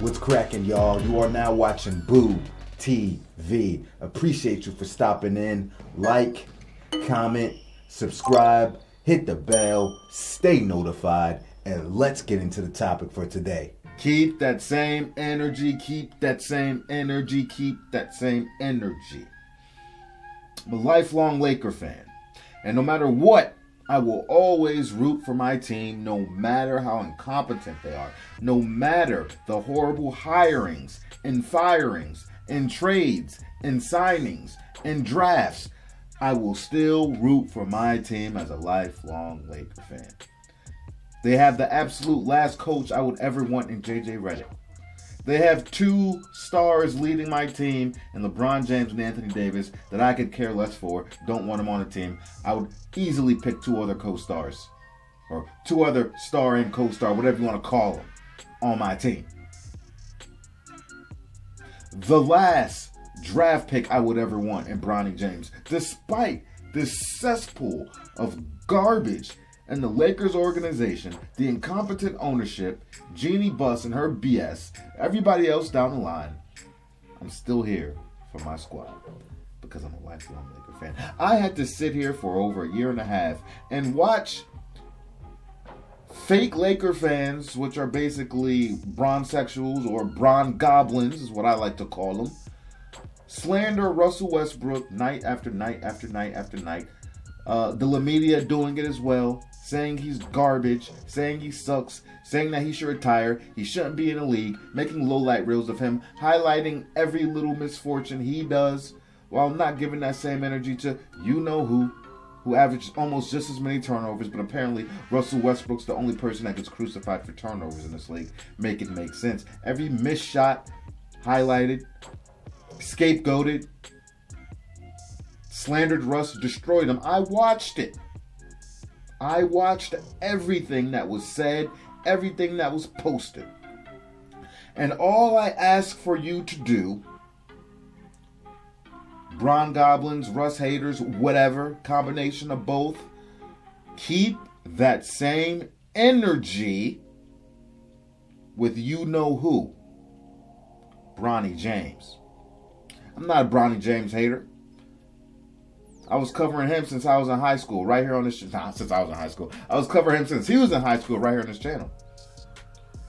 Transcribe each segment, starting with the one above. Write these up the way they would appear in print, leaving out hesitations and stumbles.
What's cracking, y'all? You are now watching Boo TV. Appreciate you for stopping in. Like, comment, subscribe, hit the bell, stay notified, and let's get into the topic for today. Keep that same energy, keep that same energy, keep that same energy. I'm a lifelong Laker fan, and no matter what, I will always root for my team, no matter how incompetent they are, no matter the horrible hirings and firings and trades and signings and drafts. I will still root for my team as a lifelong Laker fan. They have the absolute last coach I would ever want in J.J. Redick. They have two stars leading my team in LeBron James and Anthony Davis that I could care less for. Don't want them on the team. I would easily pick two other co-stars. Or two other star and co-star, whatever you want to call them, on my team. The last draft pick I would ever want in Bronny James. Despite this cesspool of garbage and the Lakers organization, the incompetent ownership, Jeannie Buss and her BS, everybody else down the line, I'm still here for my squad because I'm a lifelong Laker fan. I had to sit here for over a year and a half and watch fake Laker fans, which are basically bronzesexuals or bron goblins is what I like to call them, slander Russell Westbrook night after night after night after night. The media doing it as well, saying he's garbage, saying he sucks, saying that he should retire, he shouldn't be in the league, making lowlight reels of him, highlighting every little misfortune he does, while not giving that same energy to who averages almost just as many turnovers, but apparently Russell Westbrook's the only person that gets crucified for turnovers in this league. Make it make sense. Every missed shot highlighted, scapegoated, slandered Russ, destroyed him. I watched it. I watched everything that was said, everything that was posted. And all I ask for you to do, Bron Goblins, Russ haters, whatever, combination of both, keep that same energy with you-know-who, Bronny James. I'm not a Bronny James hater. I was covering him since I was in high school, right here on this channel. Since I was in high school. I was covering him since he was in high school, right here on this channel.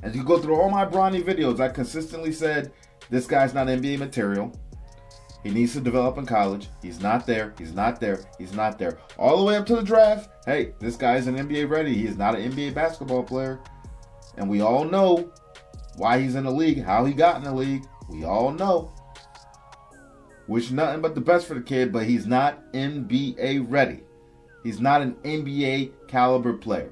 As you go through all my Bronny videos, I consistently said, this guy's not NBA material. He needs to develop in college. He's not there. He's not there. He's not there. All the way up to the draft, hey, this guy's an NBA ready. He is not an NBA basketball player. And we all know why he's in the league, how he got in the league. We all know. Wish nothing but the best for the kid, but he's not NBA ready. He's not an NBA caliber player.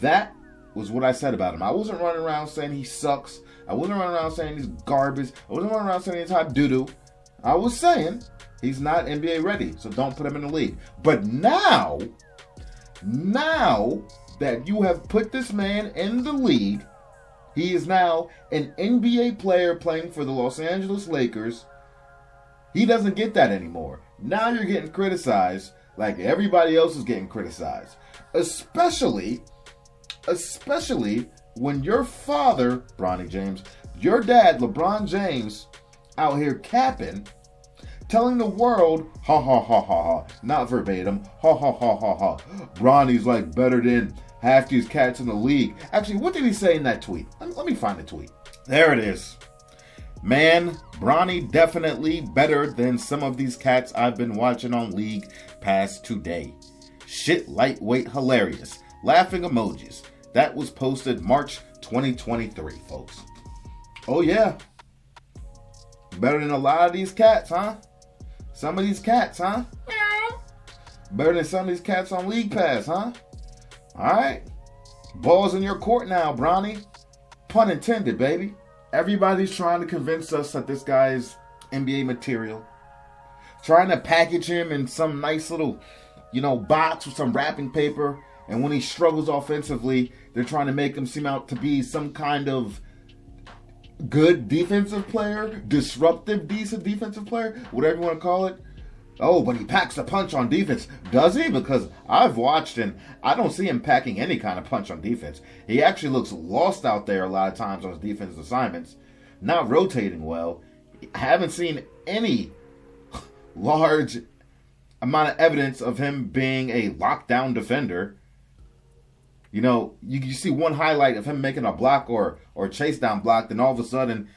That was what I said about him. I wasn't running around saying he sucks. I wasn't running around saying he's garbage. I wasn't running around saying he's hot doo-doo. I was saying he's not NBA ready, so don't put him in the league. But now that you have put this man in the league, he is now an NBA player playing for the Los Angeles Lakers. He doesn't get that anymore. Now you're getting criticized like everybody else is getting criticized. Especially when your father, Bronny James, your dad, LeBron James, out here capping, telling the world, ha ha ha ha ha, not verbatim, ha ha ha ha ha, Bronny's like better than half these cats in the league. Actually, what did he say in that tweet? Let me find the tweet. There it is. Man, Bronny definitely better than some of these cats I've been watching on League Pass today. Shit lightweight hilarious. Laughing emojis. That was posted March 2023, folks. Oh yeah. Better than a lot of these cats, huh? Some of these cats, huh? Better than some of these cats on League Pass, huh? Alright. Ball's in your court now, Bronny. Pun intended, baby. Everybody's trying to convince us that this guy is NBA material. Trying to package him in some nice little, box with some wrapping paper. And when he struggles offensively, they're trying to make him seem out to be some kind of good defensive player, disruptive, decent defensive player, whatever you want to call it. Oh, but he packs a punch on defense. Does he? Because I've watched and I don't see him packing any kind of punch on defense. He actually looks lost out there a lot of times on his defensive assignments. not rotating well. I haven't seen any large amount of evidence of him being a lockdown defender. You know, you see one highlight of him making a block or chase down block, then all of a sudden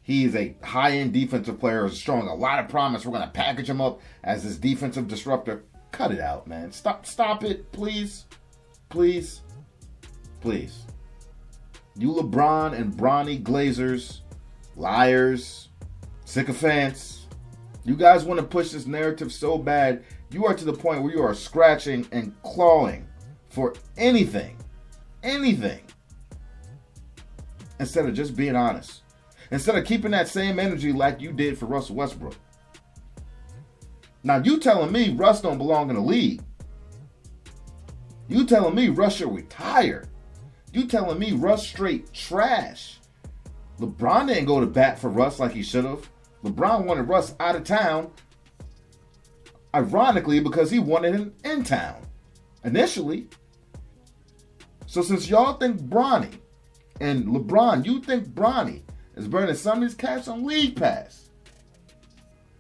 he's a high-end defensive player who's showing a lot of promise. We're going to package him up as this defensive disruptor. Cut it out, man. Stop it, please. Please. Please. You LeBron and Bronny Glazers, liars, sycophants, you guys want to push this narrative so bad, you are to the point where you are scratching and clawing for anything, instead of just being honest. Instead of keeping that same energy like you did for Russell Westbrook. Now, you telling me Russ don't belong in the league. You telling me Russ should retire. You telling me Russ straight trash. LeBron didn't go to bat for Russ like he should have. LeBron wanted Russ out of town. Ironically, because he wanted him in town. Initially. So since y'all think Bronny and LeBron, you think Bronny is burning some of these cats on League Pass.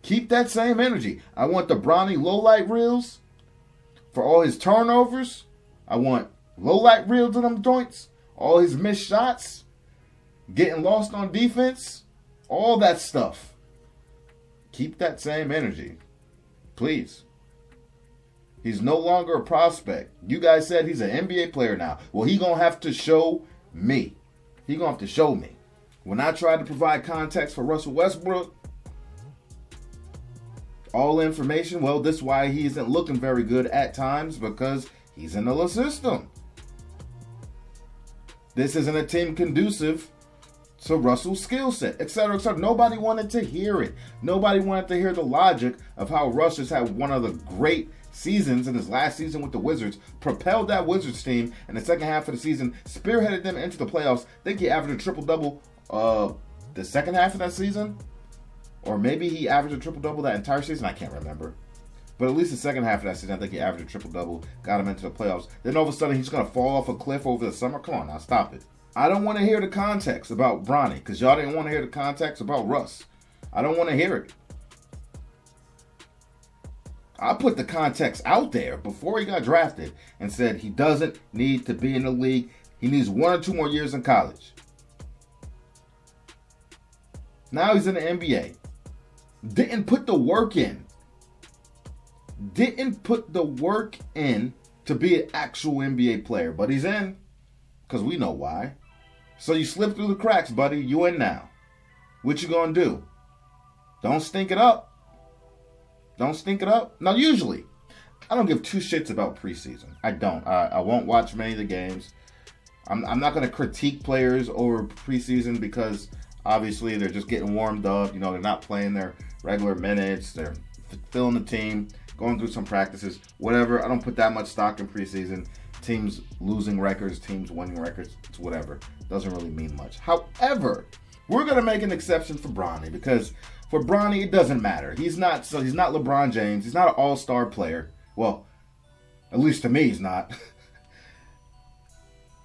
Keep that same energy. I want the Bronny lowlight reels for all his turnovers. I want lowlight reels of them joints. All his missed shots. Getting lost on defense. All that stuff. Keep that same energy. Please. He's no longer a prospect. You guys said he's an NBA player now. Well, he going to have to show me. He going to have to show me. When I tried to provide context for Russell Westbrook, all information, well, this is why he isn't looking very good at times, because he's in the system. This isn't a team conducive to Russell's skill set, etc., etc. Nobody wanted to hear it. Nobody wanted to hear the logic of how Russ has had one of the great seasons in his last season with the Wizards, propelled that Wizards team in the second half of the season, spearheaded them into the playoffs. I think he averaged a triple-double the second half of that season. Or maybe he averaged a triple-double that entire season. I can't remember. But at least the second half of that season, I think he averaged a triple-double, got him into the playoffs. Then all of a sudden, he's going to fall off a cliff over the summer. Come on now, stop it. I don't want to hear the context about Bronny, because y'all didn't want to hear the context about Russ. I don't want to hear it. I put the context out there before he got drafted and said he doesn't need to be in the league. He needs 1 or 2 more years in college. Now he's in the NBA. Didn't put the work in. Didn't put the work in to be an actual NBA player. But he's in. Because we know why. So you slip through the cracks, buddy. You in now. What you gonna do? Don't stink it up. Don't stink it up. Now, usually, I don't give 2 shits about preseason. I don't. I won't watch many of the games. I'm not going to critique players over preseason because obviously they're just getting warmed up. You know, they're not playing their regular minutes. They're filling the team, going through some practices, whatever. I don't put that much stock in preseason. Teams losing records, teams winning records, it's whatever. Doesn't really mean much. However, we're going to make an exception for Bronny because for Bronny, it doesn't matter. He's not LeBron James. He's not an all-star player. Well, at least to me, he's not.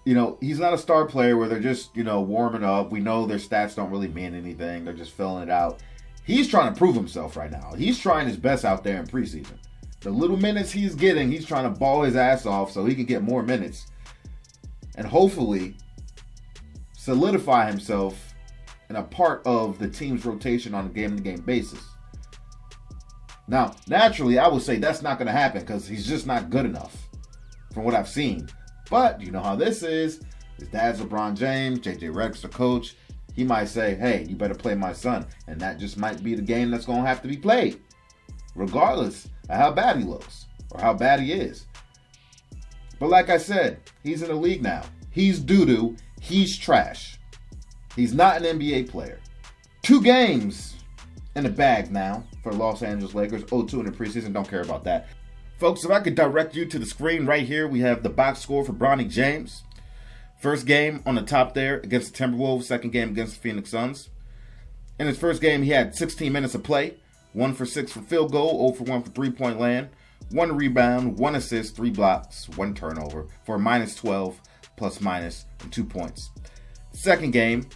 You know, he's not a star player where they're just, you know, warming up. We know their stats don't really mean anything. They're just filling it out. He's trying to prove himself right now. He's trying his best out there in preseason. The little minutes he's getting, he's trying to ball his ass off so he can get more minutes. And hopefully solidify himself and a part of the team's rotation on a game-to-game basis. Now, naturally, I would say that's not going to happen because he's just not good enough from what I've seen. But you know how this is. His dad's LeBron James, JJ Redick's the coach. He might say, hey, you better play my son. And that just might be the game that's going to have to be played, regardless of how bad he looks or how bad he is. But like I said, he's in the league now. He's doo-doo. He's trash. He's not an NBA player. 2 games in the bag now for Los Angeles Lakers. 0-2 in the preseason. Don't care about that. Folks, if I could direct you to the screen right here, we have the box score for Bronny James. First game on the top there against the Timberwolves. Second game against the Phoenix Suns. In his first game, he had 16 minutes of play. 1 for 6 for field goal. 0 for 1 for three-point land. 1 rebound. 1 assist. 3 blocks. 1 turnover. For a -12, plus minus, and 2 points. Second game,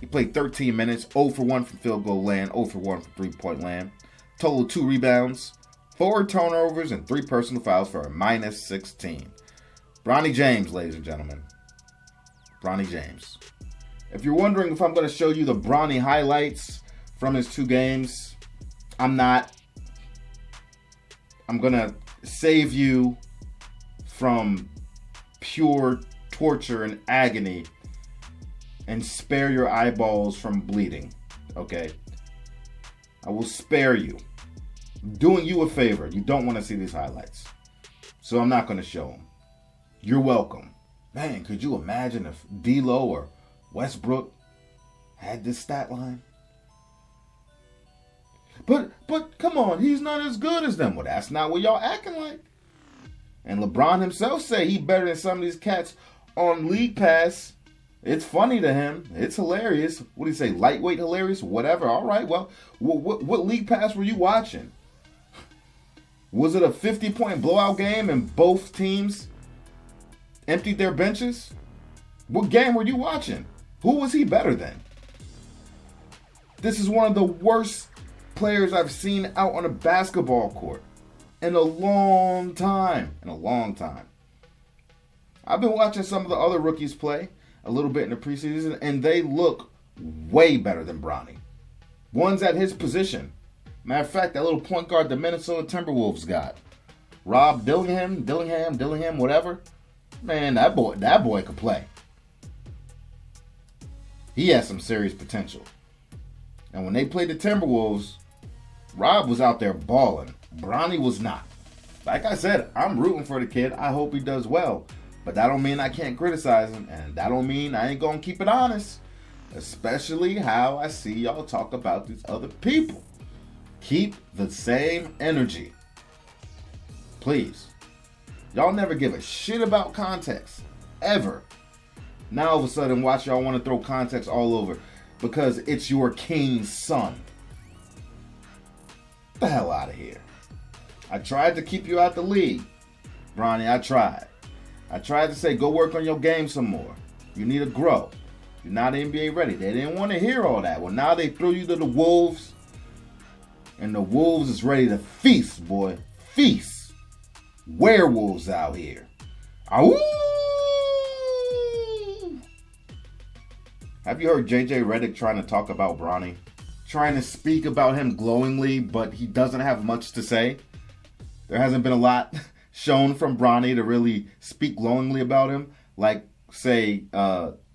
He played 13 minutes, 0 for 1 from field goal land, 0 for 1 from three-point land. Total 2 rebounds, 4 turnovers, and 3 personal fouls for a minus 16. Bronny James, ladies and gentlemen. Bronny James. If you're wondering if I'm going to show you the Bronny highlights from his 2 games, I'm not. I'm going to save you from pure torture and agony and spare your eyeballs from bleeding. Okay? I will spare you. I'm doing you a favor. You don't want to see these highlights. So I'm not going to show them. You're welcome. Man, could you imagine if D'Lo or Westbrook had this stat line? But come on, he's not as good as them. Well, that's not what y'all acting like. And LeBron himself say he better than some of these cats on League Pass. It's funny to him. It's hilarious. What do you say? Lightweight hilarious? Whatever. All right. Well, what League Pass were you watching? Was it a 50-point blowout game and both teams emptied their benches? What game were you watching? Who was he better than? This is one of the worst players I've seen out on a basketball court in a long time. I've been watching some of the other rookies play a little bit in the preseason, and they look way better than Bronny. One's at his position. Matter of fact, that little point guard the Minnesota Timberwolves got, Rob Dillingham, whatever. Man, that boy could play. He has some serious potential. And when they played the Timberwolves, Rob was out there balling. Bronny was not. Like I said, I'm rooting for the kid. I hope he does well. But that don't mean I can't criticize him. And that don't mean I ain't going to keep it honest. Especially how I see y'all talk about these other people. Keep the same energy. Please. Y'all never give a shit about context. Ever. Now all of a sudden watch y'all want to throw context all over because it's your king's son. Get the hell out of here. I tried to keep you out the league. Bronny, I tried. I tried to say go work on your game some more. You need to grow. You're not NBA ready. They didn't want to hear all that. Well, now they threw you to the Wolves. And the Wolves is ready to feast, boy. Feast. Werewolves out here. Ow! Have you heard JJ Redick trying to talk about Bronny? Trying to speak about him glowingly, but he doesn't have much to say. There hasn't been a lot shown from Bronny to really speak glowingly about him. Like, say,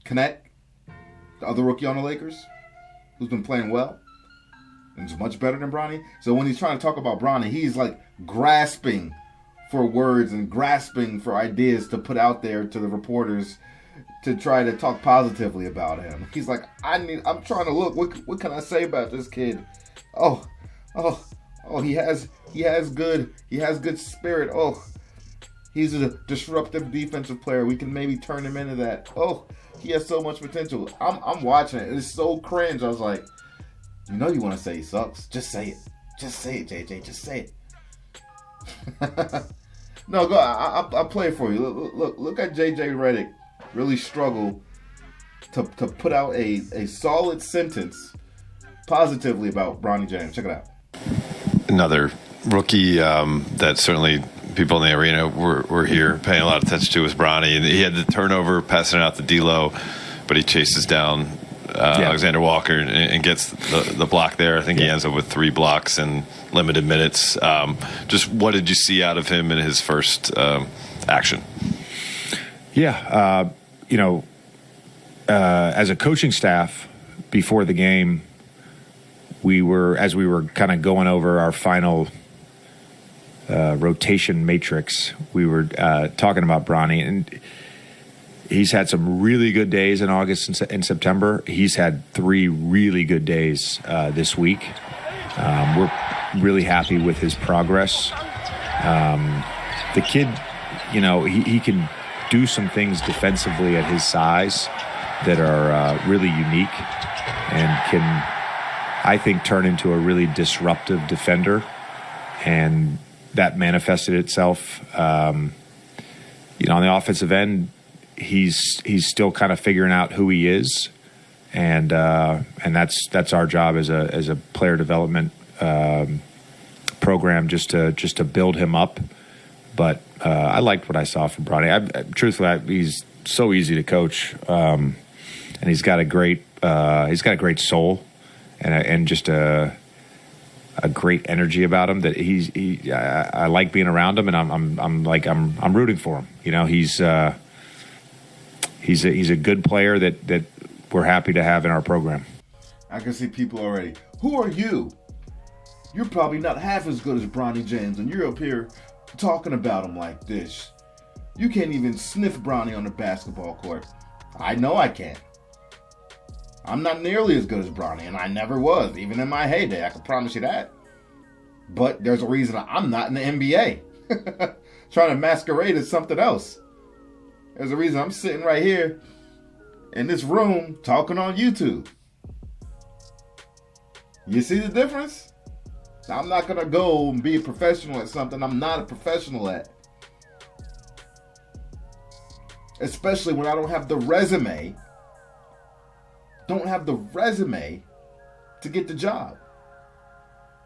Connect, the other rookie on the Lakers, who's been playing well and is much better than Bronny. So when he's trying to talk about Bronny, he's like grasping for words and grasping for ideas to put out there to the reporters to try to talk positively about him. He's like, I'm trying to look. What can I say about this kid? Oh, he has good spirit. Oh, he's a disruptive defensive player. We can maybe turn him into that. Oh, he has so much potential. I'm watching it. It's so cringe. I was like, you know you want to say he sucks. Just say it. Just say it, JJ. Just say it. No, go. I'll play it for you. Look at JJ Redick really struggle to put out a solid sentence positively about Bronny James. Check it out. Another rookie that certainly people in the arena were here paying a lot of attention to was Bronny. And he had the turnover passing it out to D'Lo, but he chases down Alexander Walker and gets the block there. I think he ends up with 3 blocks in limited minutes. Just what did you see out of him in his first action? Yeah, as a coaching staff before the game, we were kind of going over our final rotation matrix, we were talking about Bronny, and he's had some really good days in August and September. He's had 3 really good days this week. We're really happy with his progress. The kid, he can do some things defensively at his size that are really unique and can, I think, turn into a really disruptive defender. And that manifested itself, on the offensive end. He's still kind of figuring out who he is and that's our job as a player development program, just to build him up. But I liked what I saw from Bronny. Truthfully, he's so easy to coach, and he's got a great soul, and just a great energy about him that I like being around him, and I'm rooting for him. You know, he's a good player that we're happy to have in our program. I can see people already. Who are you? You're probably not half as good as Bronny James, and you're up here talking about him like this. You can't even sniff Bronny on the basketball court. I know I can't. I'm not nearly as good as Bronny, and I never was, even in my heyday. I can promise you that. But there's a reason I'm not in the NBA. Trying to masquerade as something else. There's a reason I'm sitting right here in this room talking on YouTube. You see the difference? I'm not going to go and be a professional at something I'm not a professional at. Especially when I don't have the resume. To get the job.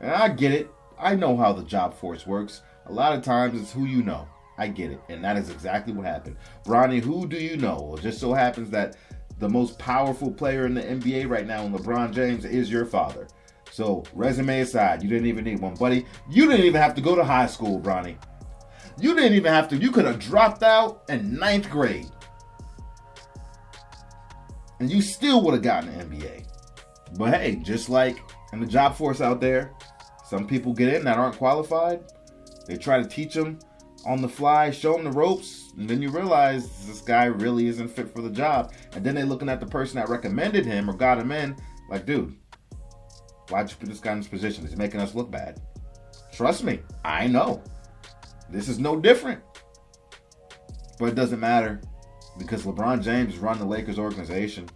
And I get it. I know how the job force works. A lot of times it's who you know. I get it. And that is exactly what happened. Bronny, who do you know? Well, it just so happens that the most powerful player in the NBA right now, LeBron James, is your father. So, resume aside, you didn't even need one, buddy. You didn't even have to go to high school, Bronny. You didn't even have to. You could have dropped out in 9th grade. And you still would have gotten an NBA. But hey, just like in the job force out there, some people get in that aren't qualified. They try to teach them on the fly, show them the ropes, and then you realize this guy really isn't fit for the job. And then they're looking at the person that recommended him or got him in, like, dude, why'd you put this guy in this position? He's making us look bad. Trust me, I know. This is no different. But it doesn't matter because LeBron James run the Lakers organization.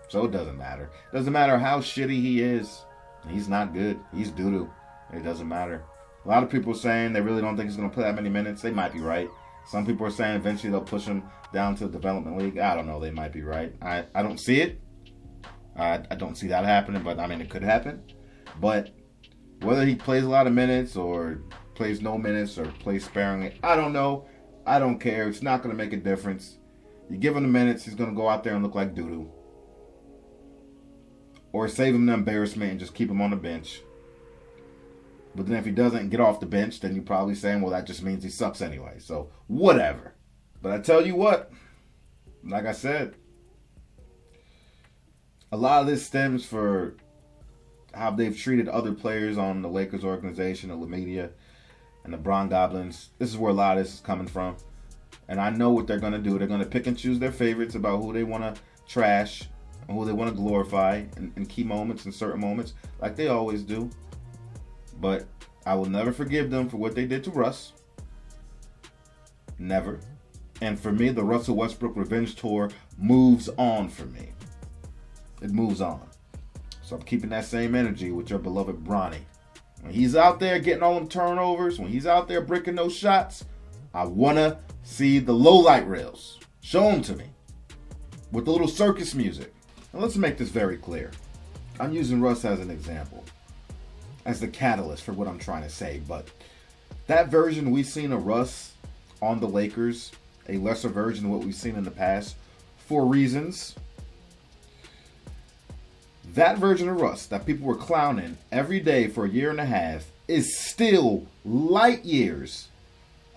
So it doesn't matter. It doesn't matter how shitty he is. He's not good. He's doo-doo. It doesn't matter. A lot of people are saying they really don't think he's going to play that many minutes. They might be right. Some people are saying eventually they'll push him down to the development league. I don't know. They might be right. I don't see it. I don't see that happening, but I mean, it could happen. But whether he plays a lot of minutes or plays no minutes or plays sparingly, I don't know. I don't care. It's not going to make a difference. You give him the minutes, he's going to go out there and look like doo-doo. Or save him the embarrassment and just keep him on the bench. But then if he doesn't get off the bench, then you're probably saying, well, that just means he sucks anyway. So, whatever. But I tell you what, like I said, a lot of this stems for how they've treated other players on the Lakers organization, the media, and the Bron Goblins. This is where a lot of this is coming from. And I know what they're going to do. They're going to pick and choose their favorites about who they want to trash and who they want to glorify in key moments and certain moments, like they always do. But I will never forgive them for what they did to Russ. Never. And for me, the Russell Westbrook Revenge Tour moves on for me. It moves on. So I'm keeping that same energy with your beloved Bronny. When he's out there getting all them turnovers, when he's out there breaking those shots, I want to see the lowlight reels. Show them to me. With the little circus music. And let's make this very clear. I'm using Russ as an example. As the catalyst for what I'm trying to say. But that version we've seen of Russ on the Lakers, a lesser version of what we've seen in the past, for reasons. That version of Russ that people were clowning every day for a year and a half is still light years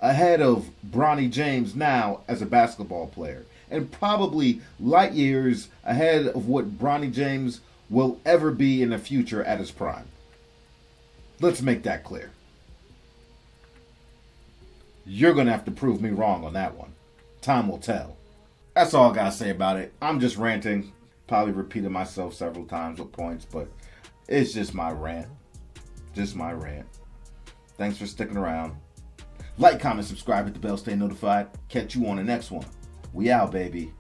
ahead of Bronny James now as a basketball player. And probably light years ahead of what Bronny James will ever be in the future at his prime. Let's make that clear. You're going to have to prove me wrong on that one. Time will tell. That's all I got to say about it. I'm just ranting. Probably repeated myself several times with points, but it's just my rant. Just my rant. Thanks for sticking around. Like, comment, subscribe, hit the bell, stay notified. Catch you on the next one. We out, baby.